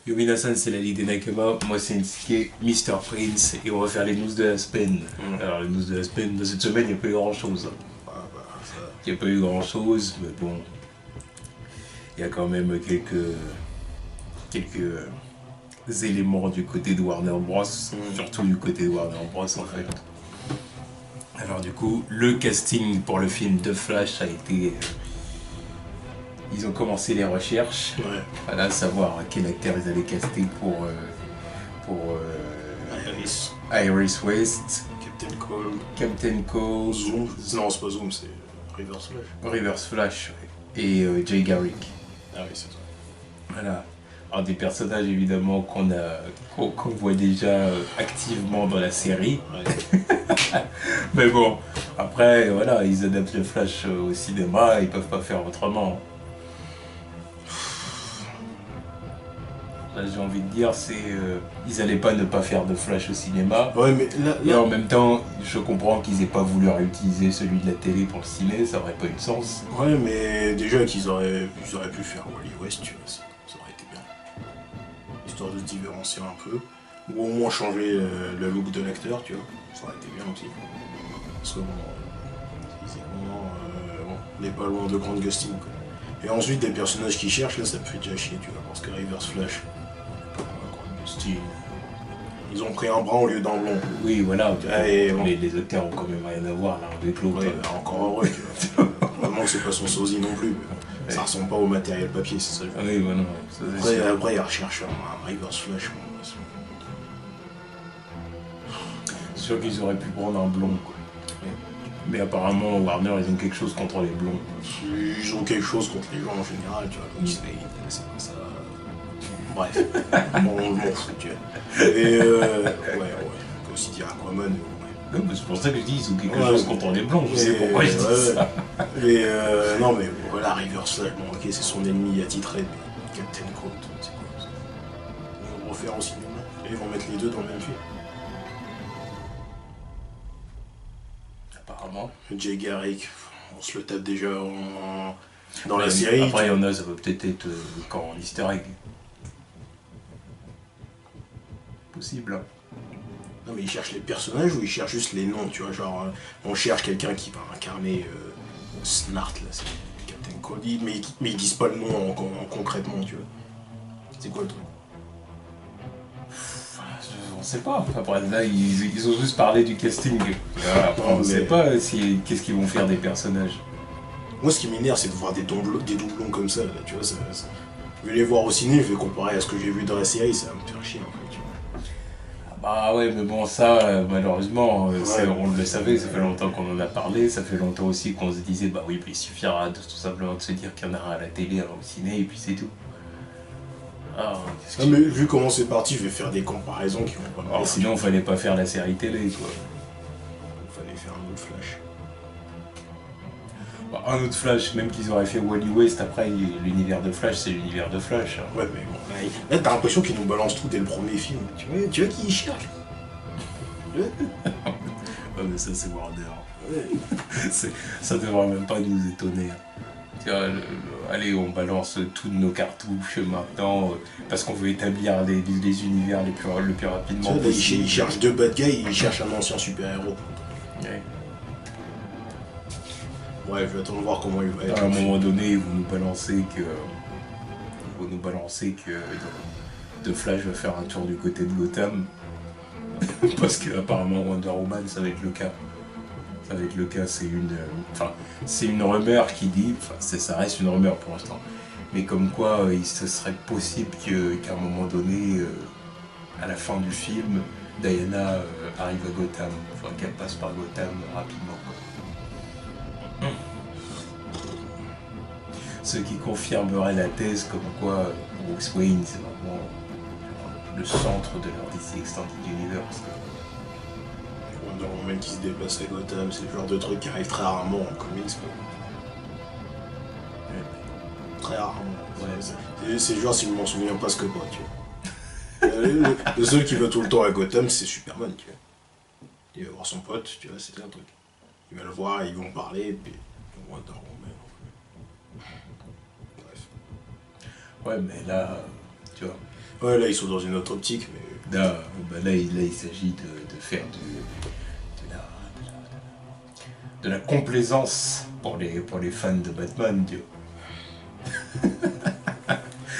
Yomina-san, c'est la Ligue des Nakama. Moi, c'est Nsuke, Mr. Prince. Et on va faire les news de la semaine. Alors, les news de la semaine, de cette semaine, il n'y a pas eu grand-chose. Il n'y a pas eu grand-chose, mais bon. Il y a quand même quelques éléments du côté de Warner Bros. Surtout du côté de Warner Bros, en fait. Alors, du coup, le casting pour le film The Flash a été... Ils ont commencé les recherches, voilà, savoir quel acteur ils allaient caster pour Iris West, Captain Cole, Zoom, non c'est pas Zoom, c'est Reverse Flash. Reverse Flash et Jay Garrick. Ah oui, c'est ça. Voilà. Alors des personnages évidemment qu'on voit déjà activement dans la série. Ouais. Mais bon, après voilà, ils adaptent le Flash au cinéma, ils peuvent pas faire autrement. J'ai envie de dire, ils allaient pas ne pas faire de Flash au cinéma. Ouais, mais Et en même temps, je comprends qu'ils aient pas voulu réutiliser celui de la télé pour le ciné, ça aurait pas eu de sens. Ouais, mais déjà qu'ils auraient pu faire Wally West, tu vois, ça aurait été bien. Histoire de se différencier un peu. Ou au moins changer le look de l'acteur, tu vois. Ça aurait été bien aussi. Parce que on n'est pas loin de Grand Gusting, quoi. Et ensuite, des personnages qui cherchent, là, ça me fait déjà chier, tu vois. Parce que Reverse Flash, ils ont pris un brun au lieu d'un blond. Oui, voilà, Et les acteurs ont quand même rien à voir l'un avec l'autre. Ouais, encore heureux, tu vois. Vraiment que c'est pas son sosie non plus. Ouais. Ça ressemble pas au matériel papier, c'est ça. Oui, bah non. Après, ils recherchent un Reverse Flash. C'est sûr qu'ils auraient pu prendre un blond, quoi. Ouais. Mais apparemment, Warner, ils ont quelque chose contre les blonds. Ils ont quelque chose contre les gens en général, tu vois. Donc c'est pas ça. Bref, on m'en fout, tu vois. Et on peut aussi dire Aquaman. Ouais. Non, mais c'est pour ça que je dis, ils ont quelque chose contre les blonds, je sais pourquoi je dis ça. Mais non, mais voilà, Reverse Flash, bon, ok, c'est son ennemi attitré, mais Captain Cold, c'est quoi ça? Ils vont refaire au cinéma, et ils vont mettre les deux dans le même film. Apparemment. Jay Garrick, on se le tape déjà dans la série. Après, il y en a, ça peut peut-être être quand en easter egg. Possible. Hein. Non, mais ils cherchent les personnages ou ils cherchent juste les noms, tu vois, genre on cherche quelqu'un qui va incarner Snart, là, c'est Captain Cold, mais ils disent pas le nom concrètement, tu vois. C'est quoi le truc? On sait pas. Après, là, ils ont juste parlé du casting. Après, on sait pas qu'est-ce qu'ils vont faire des personnages. Moi, ce qui m'énerve, c'est de voir des doublons comme ça, là, tu vois. Je vais les voir au ciné, je vais comparer à ce que j'ai vu dans la série, ça va me faire chier, en fait, tu vois. Bah ouais, mais bon, ça, malheureusement, on le savait, ça fait longtemps qu'on en a parlé, ça fait longtemps aussi qu'on se disait, bah oui, il suffira tout simplement de se dire qu'il y en aura à la télé, au ciné, et puis c'est tout. Mais vu comment c'est parti, je vais faire des comparaisons qui vont pas me laisser. Sinon, fallait pas faire la série télé, quoi. Il fallait faire un autre Flash. Bah, un autre Flash, même qu'ils auraient fait Wally West, après, l'univers de Flash, c'est l'univers de Flash. Hein. Ouais, mais bon, là, t'as l'impression qu'ils nous balancent tout dès le premier film. Tu vois qui ils cherchent? Ouais, mais ça, c'est Warner. Ouais. Ça devrait même pas nous étonner. Allez, on balance toutes nos cartouches maintenant parce qu'on veut établir les univers le plus rapidement possible. Ils cherchent deux bad guys, ils cherchent un ancien super-héros. Ouais. Ouais, je vais attendre de voir comment il va être. À un moment donné, ils vont nous balancer que The Flash va faire un tour du côté de Gotham parce que apparemment Wonder Woman, ça va être le cas. Ça va être le cas, c'est une rumeur qui dit, ça reste une rumeur pour l'instant, mais comme quoi il se serait possible qu'à un moment donné, à la fin du film, Diana arrive à Gotham, enfin qu'elle passe par Gotham rapidement. Ce qui confirmerait la thèse comme quoi Bruce Wayne c'est vraiment le centre de leur DC Extended Universe. Wonder Woman qui se déplace à Gotham, c'est le genre de truc qui arrive très rarement en comics. Ouais. Très rarement. Ouais. C'est genre si je m'en souviens pas ce que pas, tu vois. Le seul qui va tout le temps à Gotham, c'est Superman, tu vois. Il va voir son pote, tu vois, c'était un truc. Il va le voir, ils vont parler, et puis Wonder Woman. Bref. Ouais, mais là, tu vois. Ouais, là, ils sont dans une autre optique, mais... Là, il s'agit de faire de la complaisance pour les fans de Batman, tu vois.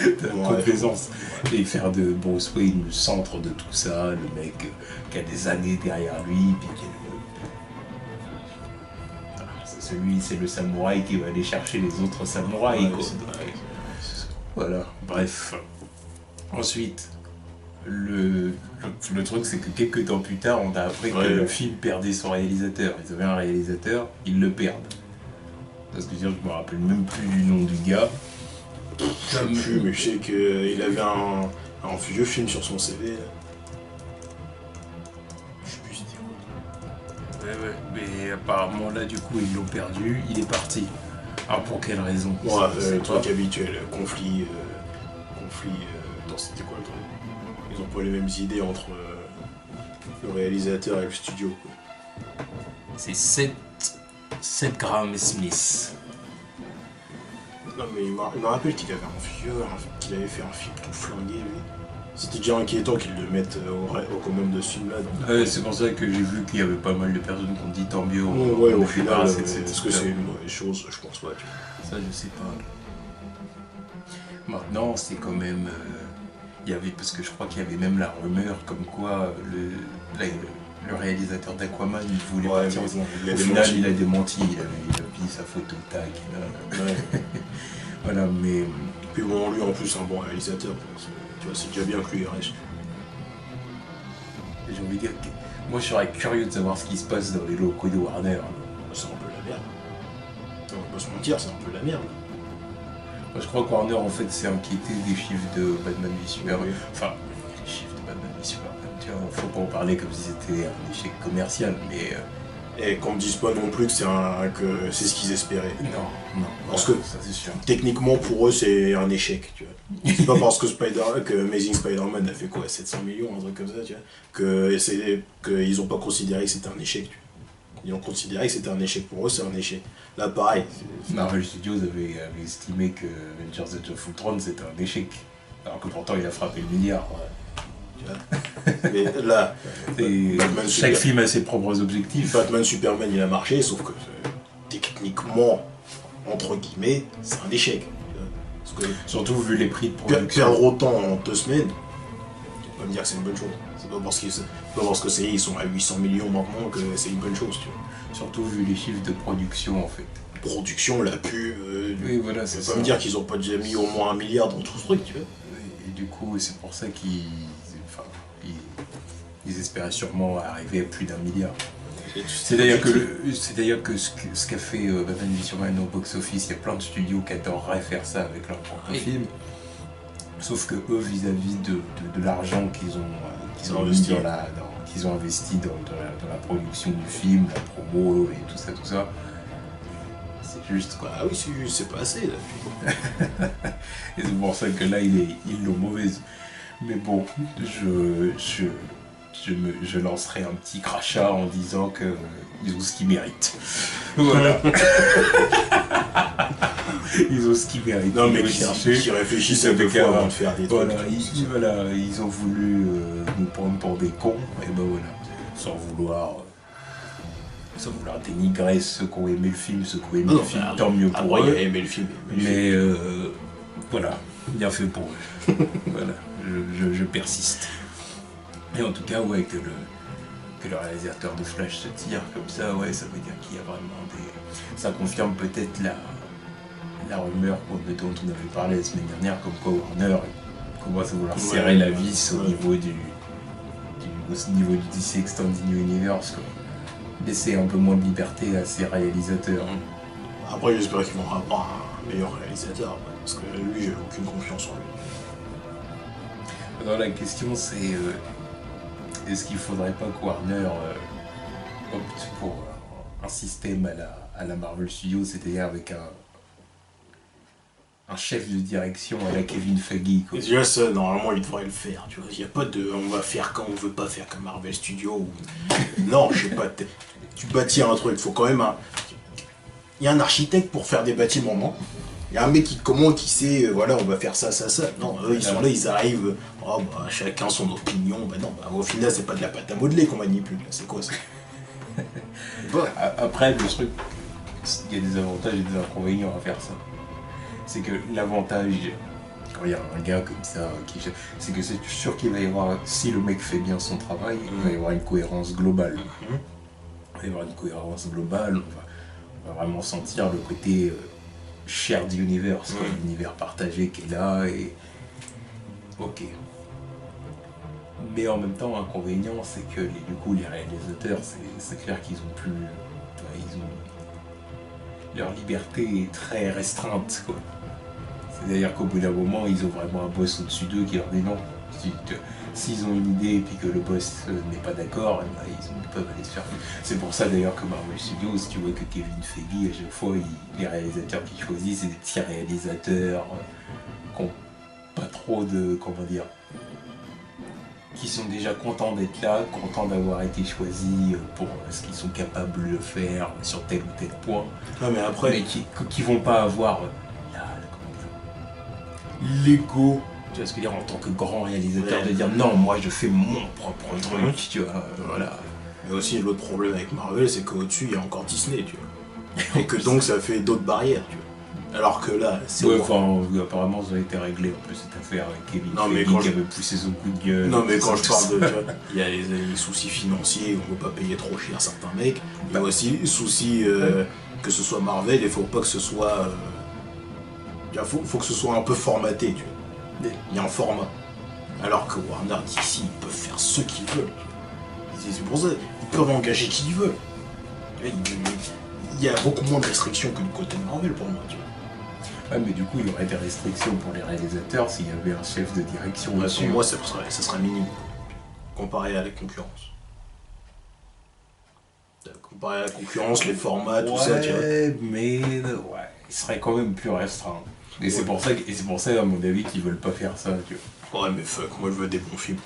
De la complaisance. Et faire de Bruce Wayne le centre de tout ça, le mec qui a des années derrière lui, puis qui est c'est le samouraï qui va aller chercher les autres samouraïs, quoi. Voilà, bref. Ensuite, le truc, c'est que quelques temps plus tard, on a appris que le film perdait son réalisateur. Ils avaient un réalisateur, ils le perdent. Parce que je me rappelle même plus du nom du gars. Je sais plus, mais je sais qu'il avait un vieux film sur son CV. Là. Je sais plus c'était quoi. Ouais, mais apparemment là, du coup, ils l'ont perdu, il est parti. Alors pour quelle raison? Le truc habituel, conflit. C'était quoi le truc? Ils ont pas les mêmes idées entre le réalisateur et le studio. Quoi. C'est Seth Graham Smith. Non mais il me rappelle qu'il avait qu'il avait fait un film tout flingué lui. C'était déjà inquiétant qu'ils le mettent au commun de ce film là. C'est pour ça que j'ai vu qu'il y avait pas mal de personnes qui ont dit tant mieux. Au final, est-ce que c'est une mauvaise chose? Je pense pas. Tu vois. Ça je sais pas. Maintenant c'est quand même... il y avait, parce que je crois qu'il y avait même la rumeur comme quoi le réalisateur d'Aquaman il voulait partir. Bon, au final il a démenti, il a mis sa photo tac. Voilà, mais... Puis bon, lui en plus un bon réalisateur, tu vois, c'est déjà bien que lui reste. J'ai envie de dire que moi je serais curieux de savoir ce qui se passe dans les locaux de Warner. C'est un peu la merde. On va pas se mentir, c'est un peu la merde. Moi, je crois que Warner en fait s'est inquiété des chiffres de Batman v Superman. Oui. Enfin, les chiffres de Batman v Superman, tu vois, faut pas en parler comme si c'était un échec commercial, mais... Et qu'on me dise pas non plus que c'est ce qu'ils espéraient. Non. Parce voilà, que ça c'est sûr. techniquement pour eux c'est un échec, tu vois. C'est pas parce que Amazing Spider-Man a fait quoi, 700 millions, un truc comme ça, tu vois, qu'ils ont pas considéré que c'était un échec, tu vois. Ils ont considéré que c'était un échec pour eux, c'est un échec. Là pareil. Marvel Studios avait estimé que Avengers Age of Ultron c'était un échec. Alors que pourtant il a frappé le milliard. Ouais. Mais là, chaque film a ses propres objectifs. Batman Superman il a marché, sauf que techniquement, entre guillemets, c'est un échec. Parce que surtout vu les prix de production. Perdre autant en 2 semaines, tu vas me dire que c'est une bonne chose. C'est pas parce que ils sont à 800 millions maintenant que c'est une bonne chose, tu vois. Surtout vu les chiffres de production en fait. Production, la pub. Oui, voilà, c'est ça. Ça veut dire qu'ils ont pas déjà mis au moins 1 milliard dans tout ce truc, tu vois. Et du coup, c'est pour ça qu'ils espéraient sûrement arriver à plus d'1 milliard. C'est d'ailleurs que ce qu'a fait Batman v Superman au box-office, il y a plein de studios qui adoreraient faire ça avec leur propre film. Sauf que eux, vis-à-vis de l'argent qu'ils ont investi dans la production du film, la promo et tout ça, c'est juste quoi. Ah oui, c'est pas assez là. Et c'est pour ça que là, ils l'ont mauvaise. Mais bon, je lancerai un petit crachat en disant qu'ils ont ce qu'ils méritent. Voilà. Ils ont ce qu'ils méritent. Non, mais qui réfléchissent à deux fois avant de faire des trucs. Ils ont voulu nous prendre pour des cons, et ben voilà, sans vouloir dénigrer ceux qui ont aimé le film, ceux qui ont aimé le film, tant mieux pour eux. Aimé le film. Mais voilà, bien fait pour eux. Voilà, je persiste. Et en tout cas, ouais, que le réalisateur de Flash se tire comme ça, ouais, ça veut dire qu'il y a vraiment des... Ça confirme peut-être la rumeur dont on avait parlé la semaine dernière, comme quoi Warner commence à vouloir serrer la vis au niveau du DC Extended Universe, quoi. Laisser un peu moins de liberté à ses réalisateurs. Après, j'espère qu'ils vont avoir un meilleur réalisateur, parce que lui, j'ai aucune confiance en lui. Alors la question c'est est-ce qu'il faudrait pas que Warner opte pour un système à la Marvel Studios, c'est-à-dire avec un chef de direction à la Kevin Feige, quoi. Déjà ça, normalement il devrait le faire, tu vois. Il n'y a pas de on va faire quand on veut pas faire comme Marvel Studios ou... Non, je sais pas, tu bâtis un truc, faut quand même il y a un architecte pour faire des bâtiments, non? Il y a un mec qui commande, qui sait, voilà, on va faire ça, ça, ça. Non, eux, ils sont là, ils arrivent, oh, bah, chacun son opinion. Bah non, bah, au final, c'est pas de la pâte à modeler qu'on manipule. C'est quoi ça? Après, le truc, il y a des avantages et des inconvénients à faire ça. C'est que l'avantage, quand il y a un gars comme ça, c'est que c'est sûr qu'il va y avoir, si le mec fait bien son travail, il va y avoir une cohérence globale. Il va y avoir une cohérence globale, on va vraiment sentir le côté shared universe, l'univers partagé qui est là, et ok. Mais en même temps, l'inconvénient, c'est que du coup, les réalisateurs, c'est clair qu'ils ont plus. Ils ont. Leur liberté est très restreinte, quoi. C'est-à-dire qu'au bout d'un moment, ils ont vraiment un boss au-dessus d'eux qui leur dit non. S'ils ont une idée et puis que le boss n'est pas d'accord, ils peuvent aller se faire. C'est pour ça d'ailleurs que Marvel Studios, tu vois que Kevin Feige, à chaque fois, les réalisateurs qu'il choisit, c'est des petits réalisateurs qui n'ont pas trop de. Comment dire, qui sont déjà contents d'être là, contents d'avoir été choisis pour ce qu'ils sont capables de faire sur tel ou tel point. Ouais, mais après. Mais qui vont pas avoir l'ego, tu vois ce que je veux dire, en tant que grand réalisateur, de dire non, moi je fais mon propre truc, tu vois, voilà. Mais aussi, l'autre problème avec Marvel, c'est qu'au-dessus, il y a encore Disney, tu vois. Et que donc, ça fait d'autres barrières, tu vois. Alors que là, c'est. Ouais, enfin, apparemment, ça a été réglé un peu cette affaire avec Kevin Feige qui avait poussé son coup de gueule. Non, mais quand je parle de. Il y a les soucis financiers, on ne peut pas payer trop cher certains mecs. Il y a aussi les soucis que ce soit Marvel, il faut pas que ce soit. Il faut que ce soit un peu formaté, tu vois. Il y a un format. Alors que Warner, d'ici, ils peuvent faire ce qu'ils veulent. C'est pour ça, ils peuvent engager qui ils veulent. Il y a beaucoup moins de restrictions que du côté de Marvel pour moi, tu vois. Ouais, mais du coup, il y aurait des restrictions pour les réalisateurs s'il y avait un chef de direction dessus. Pour moi, ça serait minime, comparé à la concurrence. Comparé à la concurrence, les formats, tout ça, tu vois. Mais il serait quand même plus restreint. Et c'est pour ça, à mon avis, qu'ils veulent pas faire ça, tu vois. Ouais, mais fuck, moi je veux des bons films,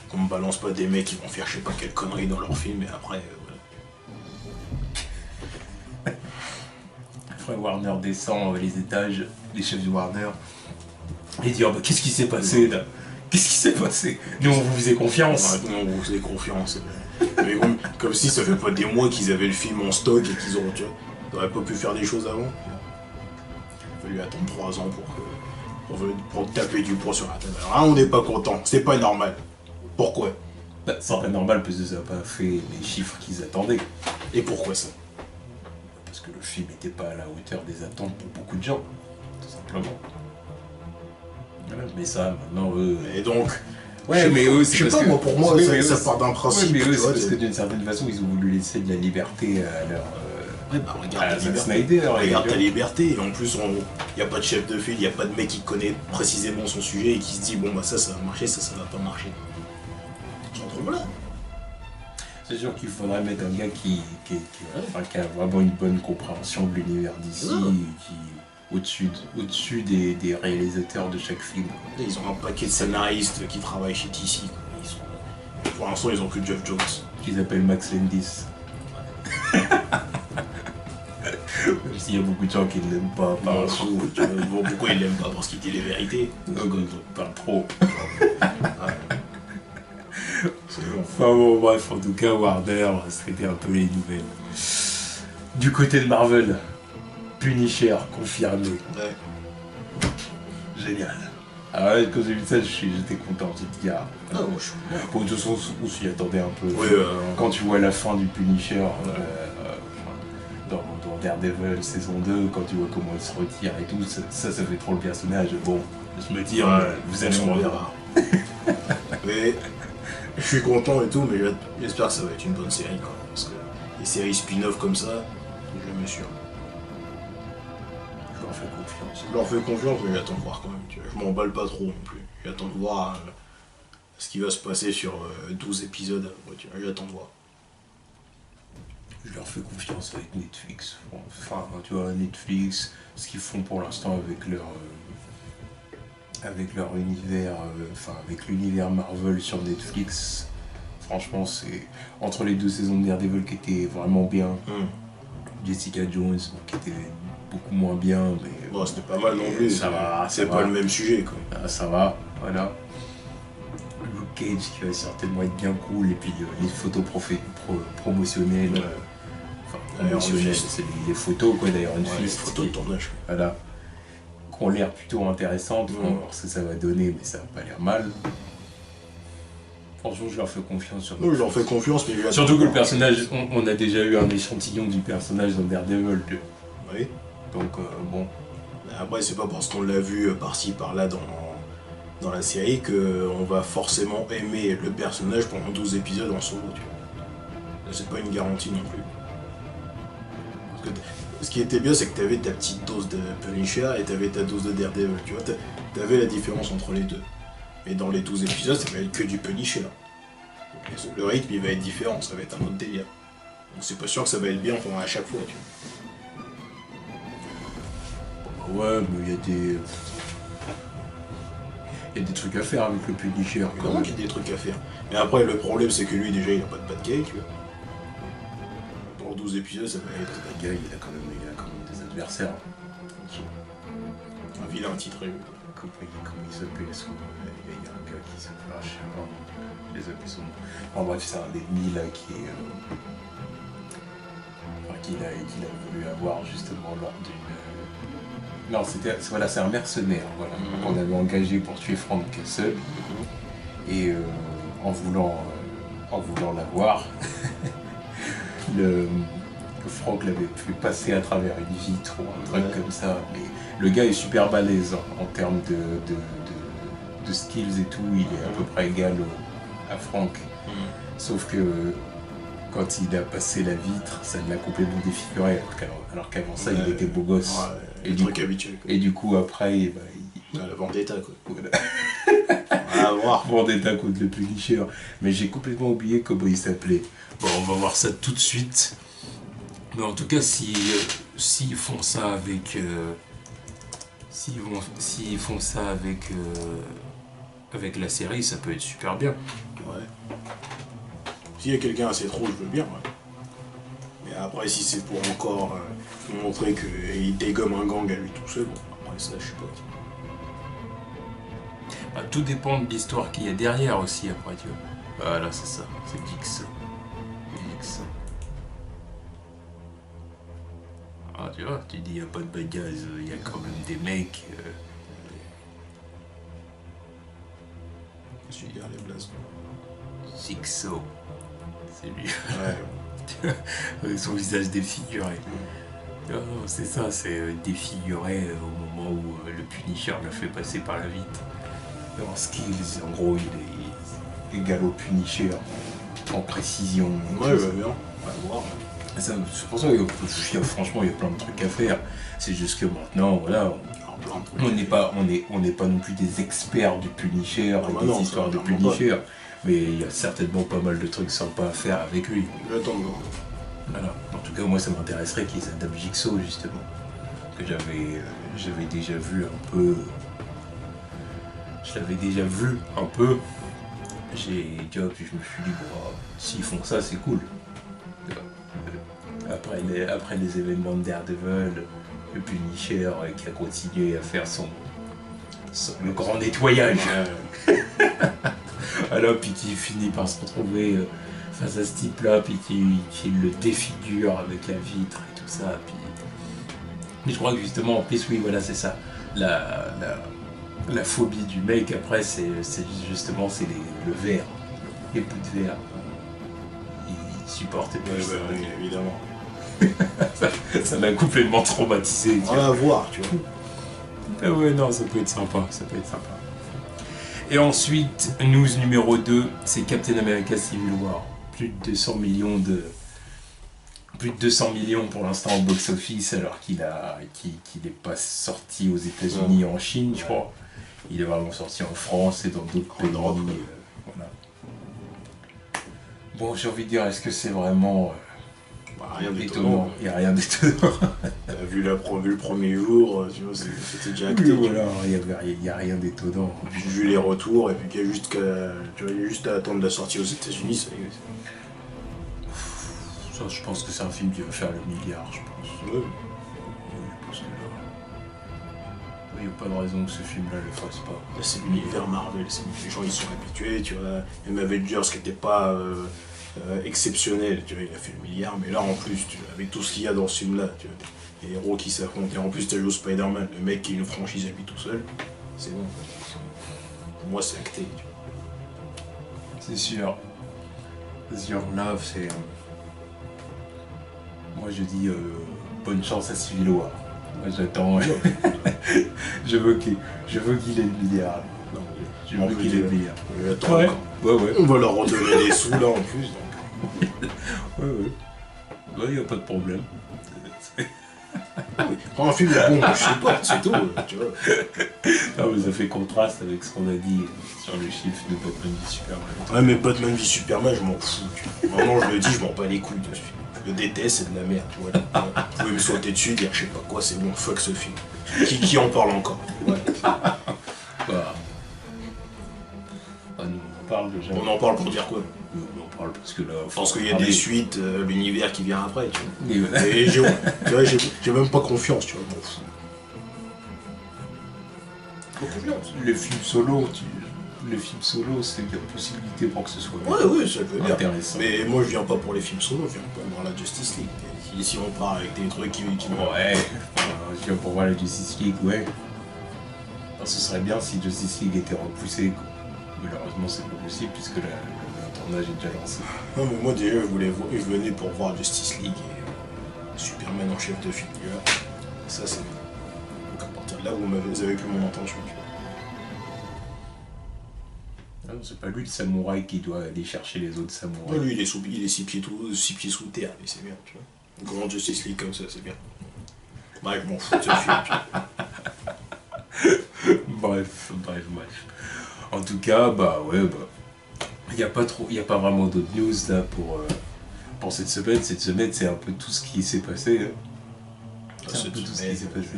qu'on me balance pas des mecs qui vont faire je sais pas quelle connerie dans leurs films, et après, Après, Warner descend les étages, les chefs de Warner, et dit oh, bah, qu'est-ce qui s'est passé là? Qu'est-ce qui s'est passé? Nous, on vous faisait confiance. Ouais, nous, on vous faisait confiance. Mais comme si ça fait pas des mois qu'ils avaient le film en stock et qu'ils ont, tu vois, ils auraient pas pu faire des choses avant. Il a fallu attendre 3 ans pour taper du poing sur la table. Alors là, on n'est pas content, c'est pas normal. Pourquoi? Bah, c'est pas normal parce que ça n'a pas fait les chiffres qu'ils attendaient. Et pourquoi ça? Parce que le film n'était pas à la hauteur des attentes pour beaucoup de gens, tout simplement. Voilà, mais ça, maintenant, eux... Et donc... Ouais, mais eux, c'est parce que... moi, pour moi, ça part d'un principe. Ouais, mais eux, c'est parce que d'une certaine façon, ils ont voulu laisser de la liberté à leur... Ouais, bah regarde ta liberté. Regarde ta liberté, et en plus, il n'y a pas de chef de file, il n'y a pas de mec qui connaît précisément son sujet et qui se dit, bon, bah ça va marcher, ça va pas marcher. Voilà. C'est sûr qu'il faudrait mettre un gars qui a vraiment une bonne compréhension de l'univers d'ici, qui au-dessus des réalisateurs de chaque film. Ils ont un paquet de scénaristes qui travaillent chez DC. Pour l'instant, ils ont que Geoff Jones. Qu'ils appellent Max Landis. Même s'il y a beaucoup de gens qui ne l'aiment pas. Pourquoi ils l'aiment pas? Parce qu'il dit les vérités. Pas trop. Enfin bon, bref, en tout cas, Warner, c'était un peu les nouvelles. Du côté de Marvel, Punisher, confirmé. Ouais. Génial. Ah ouais, quand j'ai vu ça, j'étais content. J'ai dit, bon, de toute façon, on s'y attendait un peu. Oui, quand tu vois la fin du Punisher dans Daredevil saison 2, quand tu vois comment il se retire et tout, ça fait trop le personnage. Bon, je me dis, vous allez me revoir. Mais je suis content et tout, mais j'espère que ça va être une bonne série quand même. Parce que les séries spin-off comme ça, je jamais sûr. Je leur fais confiance. Je leur fais confiance, mais j'attends de voir quand même. Tu vois. Je m'emballe pas trop non plus. J'attends de voir ce qui va se passer sur 12 épisodes. Ouais, tu vois, j'attends de voir. Je leur fais confiance avec Netflix. Enfin, tu vois, Netflix, ce qu'ils font pour l'instant avec leur univers, avec l'univers Marvel sur Netflix. Franchement, c'est entre les 2 saisons de Daredevil qui étaient vraiment bien, Jessica Jones qui était beaucoup moins bien, mais Bon, c'était pas mal non plus. Ça va, c'est ça pas va. le même sujet, quoi. Ah, ça va, voilà. Luke Cage qui va certainement être bien cool, et puis les photos promotionnelles. Ouais. Enfin, Iron promotionnelles, Fist. c'est les photos quoi d'Iron Ouais, les Fist. photos de tournage. Voilà. Qui ont l'air plutôt intéressantes. On va Ouais. voir ce que ça va donner, mais ça va pas l'air mal. Franchement, je leur fais confiance sur Non, je leur fais confiance, mais je Surtout que le personnage, on a déjà eu un échantillon du personnage dans Daredevil 2. Oui. Donc, bon. Après, c'est pas parce qu'on l'a vu par-ci, par-là dans la série qu'on va forcément aimer le personnage pendant 12 épisodes en solo, tu vois. C'est pas une garantie non plus. Parce que ce qui était bien, c'est que t'avais ta petite dose de Punisher et t'avais ta dose de Daredevil, tu vois. T'avais la différence entre les deux. Mais dans les 12 épisodes, ça va être que du Punisher. Donc, le rythme, il va être différent, ça va être un autre délire. Donc c'est pas sûr que ça va être bien pendant à chaque fois, tu vois. Ouais, mais il y a des. Il y a des trucs à faire avec le Punisher. quand Évidemment même. qu'il y a des trucs à faire. Mais après, le problème, c'est que lui, déjà, il a pas de bad guy, tu vois. Pour 12 épisodes, ça va être Le gars, il a quand même des adversaires. un vilain titré. Comment il s'appelait son... Il y a un gars qui s'appelle... Ah, je sais pas. Je les appelle son nom. En bref, c'est un ennemi là qui est... Enfin, qu'il a voulu avoir justement lors d'une... Non, c'est un mercenaire, voilà, qu'on avait engagé pour tuer Frank Castle. Et en voulant l'avoir, Frank l'avait fait passer à travers une vitre ou un truc comme ça. Mais le gars est super balèze en termes de skills et tout. Il est à peu près égal à Frank. Sauf que quand il a passé la vitre, ça l'a complètement défiguré. Alors qu'avant ça, il était beau gosse. Et le truc habituel, quoi. Et du coup, après, La vendetta, quoi. voilà. À voir. Vendetta contre le Punisher. Mais j'ai complètement oublié comment il s'appelait. Bon, on va voir ça tout de suite. Mais en tout cas, s'ils font ça avec... s'ils font ça avec la série, ça peut être super bien. Ouais. S'il y a quelqu'un assez trop, je veux bien, ouais. Mais après, si c'est pour encore montrer qu'il dégomme un gang à lui tout seul, bon, après ça, je sais pas. Bah, tout dépend de l'histoire qu'il y a derrière aussi, après, tu vois. Voilà, c'est ça. C'est Jigsaw. Ah, tu vois, tu dis, il n'y a pas de bagages, il y a quand même des mecs... Je suis dire les blazes. Jigsaw. C'est lui. Ouais. Avec son visage défiguré. Non, non, c'est ça, c'est défiguré au moment où le Punisher l'a fait passer par la vitre. En skills, en gros, il est égal au Punisher en précision. Ouais, va bien. On va voir. C'est pour ça que franchement, il y a plein de trucs à faire. C'est juste que maintenant, voilà, Alors, plein de trucs. on n'est pas non plus des experts du Punisher et bah des non, histoires ça, de clairement Punisher. Mais il y a certainement pas mal de trucs sympas à faire avec lui. J'attends de voir. Voilà. En tout cas, moi, ça m'intéresserait qu'ils adaptent Jigsaw, justement. Que j'avais déjà vu un peu... Je l'avais déjà vu un peu. Puis je me suis dit, bon, s'ils font ça, c'est cool. Après les événements de Daredevil, le Punisher qui a continué à faire le grand nettoyage. Alors, puis qui finit par se retrouver face à ce type-là, puis qui le défigure avec la vitre et tout ça. Puis... Mais je crois que justement, en plus, oui, voilà, c'est ça. La phobie du mec, après, c'est justement le verre, les bouts de verre. Il supportait pas ça. Oui, évidemment. Ça m'a complètement traumatisé. On va voir, tu vois. Ah ouais, non, ça peut être sympa, Et ensuite, news numéro 2, c'est Captain America Civil War. Plus de 200 millions pour l'instant au box-office, alors qu'il n'est pas sorti aux États-Unis et en Chine, je crois. Il est vraiment sorti en France et dans d'autres pays. Voilà. Bon, j'ai envie de dire, est-ce que c'est vraiment Rien d'étonnant. Il n'y a rien d'étonnant. T'as vu le premier jour, tu vois, c'était déjà acté. Oui, voilà, il n'y a rien d'étonnant. Puis vu les retours, et puis qu'il y a juste à attendre la sortie aux États-Unis, ça y est. Ça, je pense que c'est un film qui va faire le milliard, je pense. Ouais. Je pense que là... Il n'y a pas de raison que ce film-là le fasse pas. Là, c'est l'univers Marvel, les gens ils sont habitués, tu vois. Même Avengers qui n'était pas exceptionnel, tu vois, il a fait le milliard, mais là en plus, tu vois, avec tout ce qu'il y a dans ce film-là, tu vois, les héros qui s'affrontent, et en plus, tu as joué Spider-Man, le mec qui est une franchise à lui tout seul, c'est bon. Pour moi, c'est acté, tu vois. C'est sûr. C'est sûr, là, c'est. Moi, je dis bonne chance à Civil War. Moi, j'attends. je veux qu'il ait le milliard. Non, Je veux qu'il ait le milliard. Attends, Ouais. Ouais. on va leur redonner des sous là en plus. Donc. Ouais. Ouais, y a pas de problème. Prends un film bon, je sais pas, c'est tout, tu vois. Non, mais ça fait contraste avec ce qu'on a dit sur le chiffre de Batman v Superman. Ouais, mais Batman v Superman, je m'en fous. Tu vois. Vraiment, je le dis, je m'en bats les couilles de ce film. Je le déteste, c'est de la merde. Ouais. Vous pouvez me sauter dessus, dire je sais pas quoi, c'est bon, fuck ce film. Qui en parle encore? Ouais. Bah, nous, on parle déjà. On en parle pour dire quoi? Nous, on parle parce que là. Parce qu'il y a des suites, l'univers qui vient après, tu vois. Et voilà. Et j'ai même pas confiance, tu vois, je m'en fous. Pas confiance. Le film solo, c'est une possibilité pour que ce soit Ouais, ça peut bien. intéressant. Mais moi, je viens pas pour les films solo, je viens pour voir la Justice League. Et si on part avec des trucs qui Ouais, je viens pour voir la Justice League, ouais. Enfin, ce serait bien si Justice League était repoussée. Malheureusement, c'est pas possible puisque le tournage est déjà lancé. Non, mais moi, déjà, je venais pour voir Justice League et Superman en chef de file. Ça, c'est bien. Donc, à partir de là, vous avez plus mon intention, tu vois. Ah non, c'est pas lui le samouraï qui doit aller chercher les autres samouraïs. Ouais, lui, il est 6 pieds sous terre, mais c'est bien, tu vois. Une grande Justice League comme ça, c'est bien. Bref, je m'en fous de ce film, tu vois. Bref. En tout cas, il n'y a pas vraiment d'autres news là pour cette semaine. Cette semaine, c'est un peu tout ce qui s'est passé. Hein. C'est un peu tout ce qui s'est passé.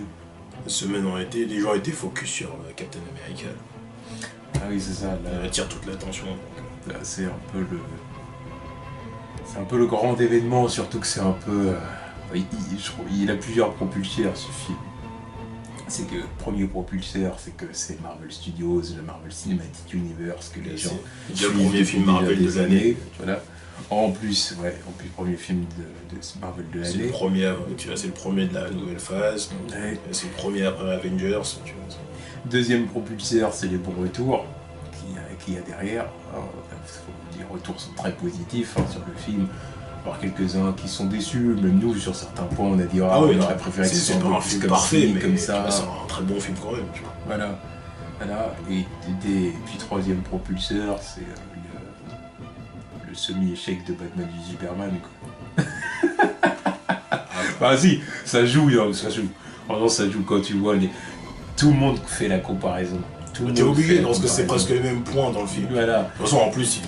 Cette semaine, les gens étaient focus sur Captain America. Ah oui, c'est ça. Là, Elle attire toute l'attention. là, c'est un peu le grand événement, surtout que c'est un peu. Il a plusieurs propulseurs ce film. C'est que le premier propulseur, c'est que c'est Marvel Studios, le Marvel Cinematic Universe, que les gens. C'est le premier film Marvel de l'année. Voilà. En plus, premier film de Marvel de C'est le l'année. premier, tu vois, c'est le premier de la nouvelle phase. Ouais. C'est le premier après Avengers, tu vois. Deuxième propulseur, c'est les bons retours qu'il y a derrière. Les retours sont très positifs sur le film. Alors quelques-uns qui sont déçus, même nous sur certains points on a dit Ah oui, on aurait préféré que ce c'est soit pas un plus film comme parfait, ci, mais comme ça. c'est un très bon film quand même, tu vois. Voilà. Et puis troisième propulseur, c'est le semi-échec de Batman v Superman. Bah si, ça joue. Vraiment, ça joue quand tu vois tout le monde fait la comparaison. T'es obligé parce que c'est presque les mêmes points dans le film. Voilà. De toute façon, en plus,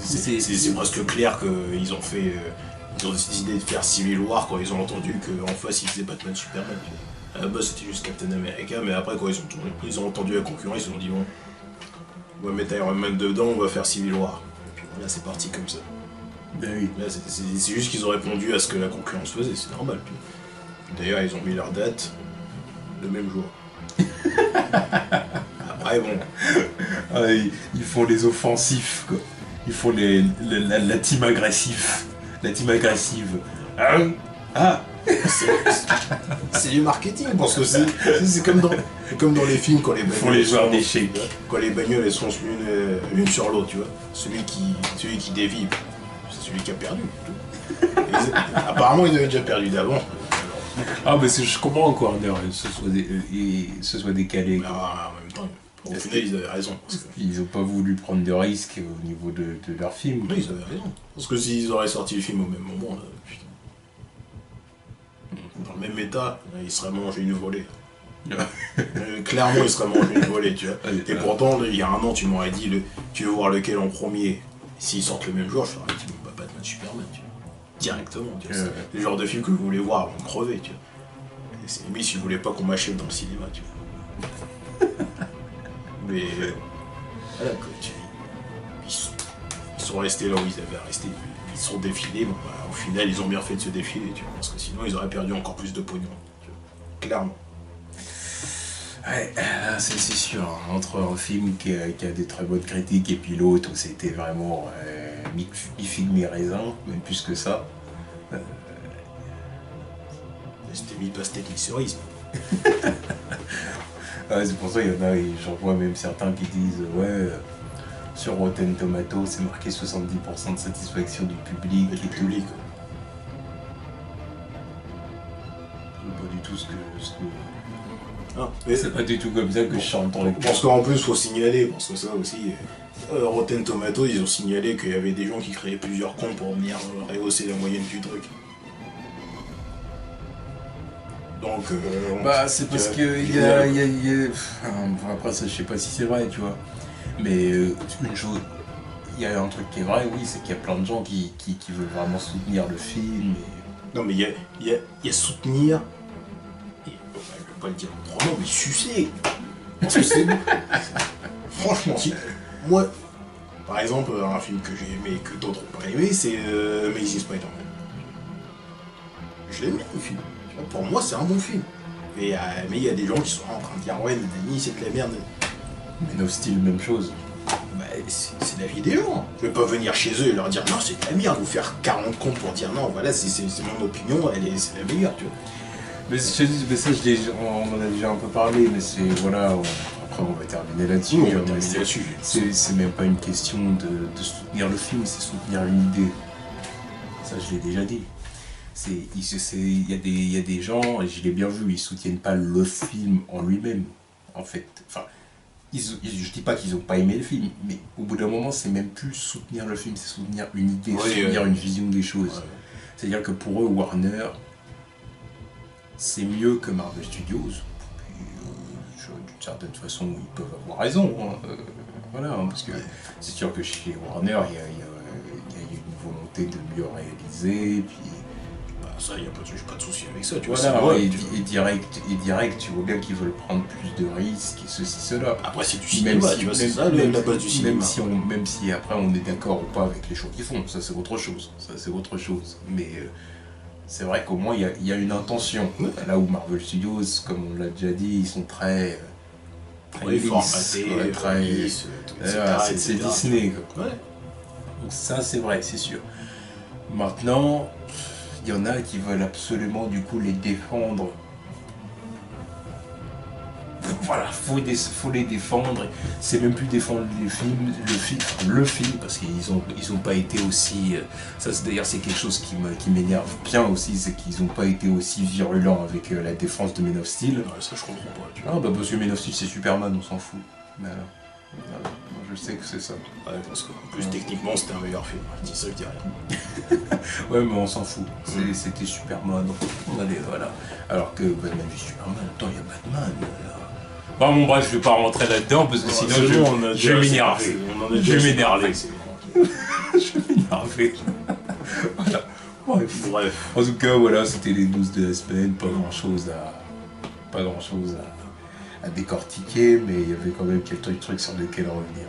c'est presque clair qu'ils ont fait. Ils ont décidé de faire Civil War quand ils ont entendu qu'en face ils faisaient Batman Superman. À la base c'était juste Captain America, mais après quand ils ont entendu la concurrence, ils se sont dit bon, on va mettre Iron Man dedans, on va faire Civil War. Et puis voilà, c'est parti comme ça. Ben oui. Là c'est juste qu'ils ont répondu à ce que la concurrence faisait, c'est normal. D'ailleurs ils ont mis leur date le même jour. Après bon. Ils font les offensifs, quoi. Ils font la team agressif. La team agressive. C'est du marketing, parce que c'est comme dans les films quand les bagnoles. Pour les joueurs d'échecs. Quand les bagnoles elles sont l'une sur l'autre, tu vois. Celui qui dévie, c'est celui qui a perdu. Apparemment, ils avaient déjà perdu d'avant. Ah, mais je comprends encore, ce soit décalé. Mais en même temps, au final, ils avaient raison. Ils n'ont pas voulu prendre de risques au niveau de leur film. Oui, ils avaient raison. Parce que s'ils auraient sorti le film au même moment, là, putain. Dans le même état, ils seraient mangé une volée. Clairement, ils seraient mangé une volée, tu vois. Et pourtant, il y a un an, tu m'aurais dit, tu veux voir lequel en premier. S'ils sortent le même jour, je t'aurais dit, Batman Superman, tu vois. Directement, tu vois. C'est le genre de film que je voulais voir avant de crever, tu vois. Et c'est limite si je voulais pas qu'on m'achète dans le cinéma, tu vois. Mais voilà, quoi, ils sont restés là où ils avaient resté. Ils sont défilés, bon, bah, au final, ils ont bien fait de se défiler, tu vois. Parce que sinon, ils auraient perdu encore plus de pognon, tu vois. Clairement. Ouais, c'est sûr, hein. Entre un film qui a des très bonnes critiques et puis l'autre où c'était vraiment mi-figue mi-raisin, même plus que ça. C'était mi-pastèque cerise. Ouais, c'est pour ça qu'il y en a, et j'en vois même certains qui disent ouais, sur Rotten Tomatoes c'est marqué 70% de satisfaction du public Et et du tout. public. C'est pas du tout ce que Ah, mais c'est pas du tout comme ça que je chante dans les parce qu'en plus, faut signaler, parce que ça aussi, Rotten Tomatoes, ils ont signalé qu'il y avait des gens qui créaient plusieurs comptes pour venir rehausser la moyenne du truc. Donc, Bah, c'est parce que après, ça, je sais pas si c'est vrai, tu vois. Mais une chose, il y a un truc qui est vrai, oui, c'est qu'il y a plein de gens qui veulent vraiment soutenir le film. Non, mais il y a soutenir, et, je vais pas le dire autrement, mais sucer. Parce que c'est. Franchement, si. Moi, par exemple, un film que j'ai aimé et que d'autres n'ont pas aimé, c'est Amazing Spider-Man. Je l'ai aimé, le film. Tu vois, pour moi, c'est un bon film. Mais il y a des gens qui sont en train de dire, ouais, Nani, c'est de la merde. Man of Steel, même chose. Bah, c'est la vie des gens. Je vais pas venir chez eux et leur dire, non, c'est de la merde, vous faire 40 comptes pour dire, non, voilà, c'est mon opinion, c'est la meilleure, tu vois. Mais ça, on en a déjà un peu parlé, mais c'est, voilà, après on va terminer là-dessus. Oui, on va mais terminer là-dessus. c'est même pas une question de soutenir le film, c'est soutenir une idée. Ça, je l'ai déjà dit. Il y a des gens, et je l'ai bien vu, ils soutiennent pas le film en lui-même, en fait. Enfin, je dis pas qu'ils ont pas aimé le film, mais au bout d'un moment, c'est même plus soutenir le film, c'est soutenir une idée, Oui, soutenir une vision des choses. Ouais. C'est-à-dire que pour eux, Warner, c'est mieux que Marvel Studios. Puis, d'une certaine façon, ils peuvent avoir raison. Hein. Voilà, hein, parce que c'est sûr que chez Warner, il y a une volonté de mieux réaliser, puis Bah, ça, j'ai pas de souci avec ça, tu vois. voilà, c'est vrai, et, tu vois. direct, tu vois bien qu'ils veulent prendre plus de risques, et ceci, cela. Après, c'est du cinéma, tu vois, c'est ça la base du cinéma. Même si après on est d'accord ou pas avec les choix qu'ils font, ça c'est autre chose. Ça c'est autre chose. Mais c'est vrai qu'au moins il y a une intention. Ouais. Là où Marvel Studios, comme on l'a déjà dit, ils sont très Ouais, lisses, formaté, ouais, très lisse, etc., c'est etc., Disney, quoi. Ouais. Donc ça c'est vrai, c'est sûr. Maintenant, il y en a qui veulent absolument du coup les défendre. Voilà, faut les défendre. C'est même plus défendre le film parce ils ont pas été aussi. Ça, d'ailleurs, c'est quelque chose qui m'énerve bien aussi, c'est qu'ils ont pas été aussi virulents avec la défense de Man of Steel. Ouais, ça, je comprends pas, tu vois. Ah bah parce que Man of Steel c'est Superman, on s'en fout. Mais voilà, je sais que c'est ça. Ouais, parce qu'en plus, techniquement, c'était un meilleur film. Je dis ça, je dis rien. Ouais, mais on s'en fout. C'était Superman. Allez, voilà. Alors que Batman v Superman, attends, il y a Batman. Bon, bref, je vais pas rentrer là-dedans parce que sinon je vais m'énerver. Je vais m'énerver. Je vais m'énerver. Voilà. Bref. En tout cas, voilà, c'était les news de la semaine. Pas grand chose à décortiquer, mais il y avait quand même quelques trucs sur lesquels revenir.